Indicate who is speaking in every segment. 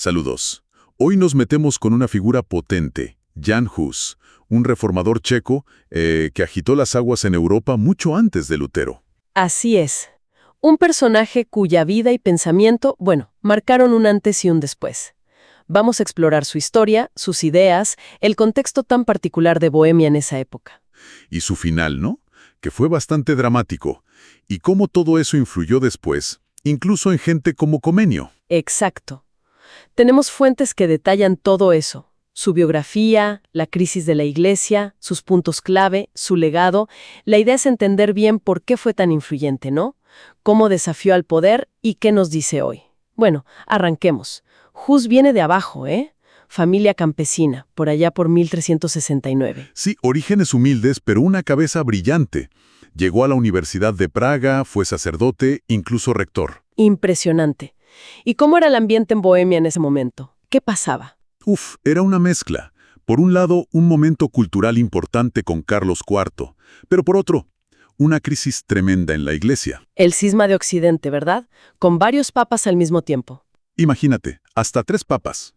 Speaker 1: Saludos. Hoy nos metemos con una figura potente, Jan Hus, un reformador checo que agitó las aguas en Europa mucho antes de Lutero.
Speaker 2: Así es. Un personaje cuya vida y pensamiento, marcaron un antes y un después. Vamos a explorar su historia, sus ideas, el contexto tan particular de Bohemia en esa época.
Speaker 1: Y su final, ¿no? Que fue bastante dramático. Y cómo todo eso influyó después, incluso en gente como Comenio.
Speaker 2: Exacto. Tenemos fuentes que detallan todo eso. Su biografía, la crisis de la Iglesia, sus puntos clave, su legado. La idea es entender bien por qué fue tan influyente, ¿no? Cómo desafió al poder y qué nos dice hoy. Bueno, arranquemos. Hus viene de abajo, ¿eh? Familia campesina, por allá por 1369.
Speaker 1: Sí, orígenes humildes, pero una cabeza brillante. Llegó a la Universidad de Praga, fue sacerdote, incluso rector.
Speaker 2: Impresionante. ¿Y cómo era el ambiente en Bohemia en ese momento? ¿Qué pasaba?
Speaker 1: Era una mezcla. Por un lado, un momento cultural importante con Carlos IV, pero por otro, una crisis tremenda en la Iglesia.
Speaker 2: El cisma de Occidente, ¿verdad? Con varios papas al mismo tiempo.
Speaker 1: Imagínate, hasta 3 papas.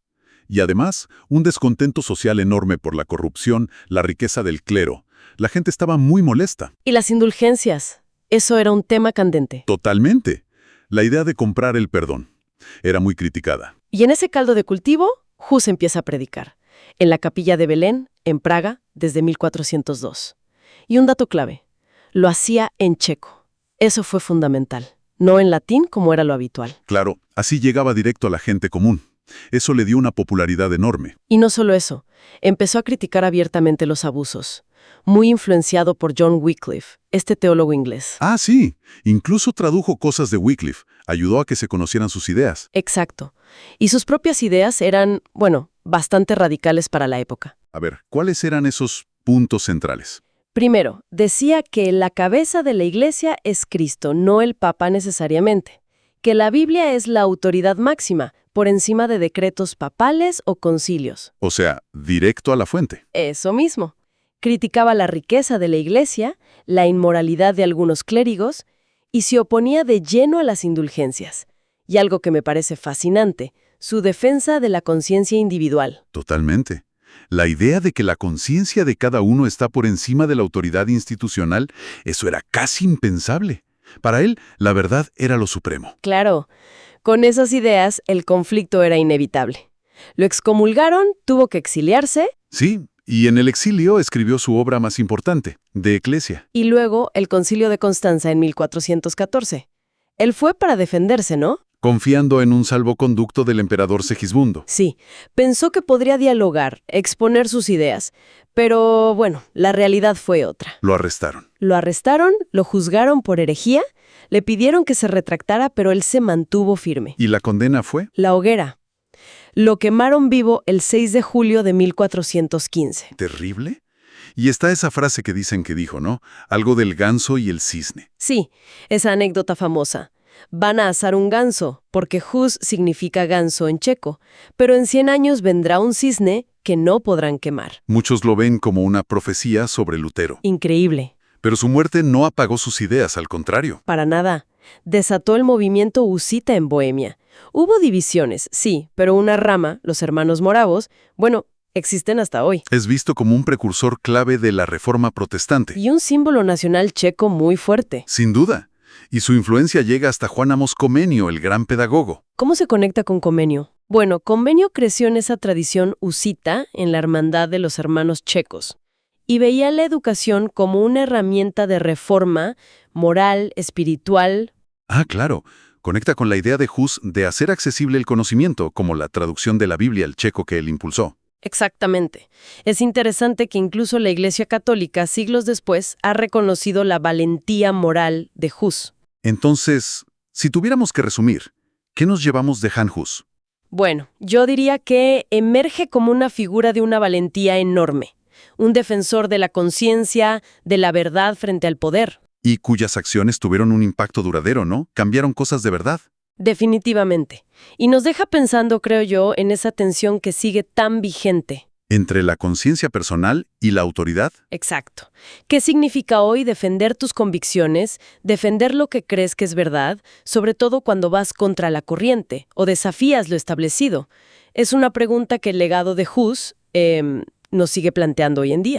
Speaker 1: Y además, un descontento social enorme por la corrupción, la riqueza del clero. La gente estaba muy molesta.
Speaker 2: ¿Y las indulgencias? Eso era un tema candente.
Speaker 1: Totalmente. La idea de comprar el perdón era muy criticada.
Speaker 2: Y en ese caldo de cultivo, Hus empieza a predicar. En la capilla de Belén, en Praga, desde 1402. Y un dato clave, lo hacía en checo. Eso fue fundamental. No en latín como era lo habitual.
Speaker 1: Claro, así llegaba directo a la gente común. Eso le dio una popularidad enorme.
Speaker 2: Y no solo eso, empezó a criticar abiertamente los abusos. Muy influenciado por John Wycliffe, este teólogo inglés.
Speaker 1: Ah, sí. Incluso tradujo cosas de Wycliffe. Ayudó a que se conocieran sus ideas.
Speaker 2: Exacto. Y sus propias ideas eran, bastante radicales para la época.
Speaker 1: A ver, ¿cuáles eran esos puntos centrales?
Speaker 2: Primero, decía que la cabeza de la Iglesia es Cristo, no el Papa necesariamente. Que la Biblia es la autoridad máxima, por encima de decretos papales o concilios.
Speaker 1: O sea, directo a la fuente.
Speaker 2: Eso mismo. Criticaba la riqueza de la Iglesia, la inmoralidad de algunos clérigos, y se oponía de lleno a las indulgencias. Y algo que me parece fascinante, su defensa de la conciencia individual.
Speaker 1: Totalmente. La idea de que la conciencia de cada uno está por encima de la autoridad institucional, eso era casi impensable. Para él, la verdad era lo supremo.
Speaker 2: Claro, con esas ideas el conflicto era inevitable. Lo excomulgaron, tuvo que exiliarse.
Speaker 1: Sí, y en el exilio escribió su obra más importante, De Ecclesia.
Speaker 2: Y luego el Concilio de Constanza en 1414. Él fue para defenderse, ¿no?
Speaker 1: Confiando en un salvoconducto del emperador Segismundo.
Speaker 2: Sí, pensó que podría dialogar, exponer sus ideas, pero la realidad fue otra.
Speaker 1: Lo arrestaron.
Speaker 2: Lo arrestaron, lo juzgaron por herejía, le pidieron que se retractara, pero él se mantuvo firme.
Speaker 1: ¿Y la condena fue?
Speaker 2: La hoguera. Lo quemaron vivo el 6 de julio de 1415.
Speaker 1: ¿Terrible? Y está esa frase que dicen que dijo, ¿no? Algo del ganso y el cisne.
Speaker 2: Sí, esa anécdota famosa. Van a asar un ganso, porque Hus significa ganso en checo, pero en 100 años vendrá un cisne que no podrán quemar.
Speaker 1: Muchos lo ven como una profecía sobre Lutero.
Speaker 2: Increíble.
Speaker 1: Pero su muerte no apagó sus ideas, al contrario.
Speaker 2: Para nada. Desató el movimiento husita en Bohemia. Hubo divisiones, sí, pero una rama, los hermanos moravos, existen hasta hoy.
Speaker 1: Es visto como un precursor clave de la Reforma protestante.
Speaker 2: Y un símbolo nacional checo muy fuerte.
Speaker 1: Sin duda. Y su influencia llega hasta Juan Amos Comenio, el gran pedagogo.
Speaker 2: ¿Cómo se conecta con Comenio? Comenio creció en esa tradición husita, en la hermandad de los hermanos checos, y veía la educación como una herramienta de reforma moral, espiritual.
Speaker 1: Ah, claro. Conecta con la idea de Hus de hacer accesible el conocimiento, como la traducción de la Biblia al checo que él impulsó.
Speaker 2: Exactamente. Es interesante que incluso la Iglesia Católica, siglos después, ha reconocido la valentía moral de Hus.
Speaker 1: Entonces, si tuviéramos que resumir, ¿qué nos llevamos de Jan Hus?
Speaker 2: Yo diría que emerge como una figura de una valentía enorme. Un defensor de la conciencia, de la verdad frente al poder.
Speaker 1: Y cuyas acciones tuvieron un impacto duradero, ¿no? Cambiaron cosas de verdad.
Speaker 2: Definitivamente. Y nos deja pensando, creo yo, en esa tensión que sigue tan vigente.
Speaker 1: ¿Entre la conciencia personal y la autoridad?
Speaker 2: Exacto. ¿Qué significa hoy defender tus convicciones, defender lo que crees que es verdad, sobre todo cuando vas contra la corriente o desafías lo establecido? Es una pregunta que el legado de Hus nos sigue planteando hoy en día.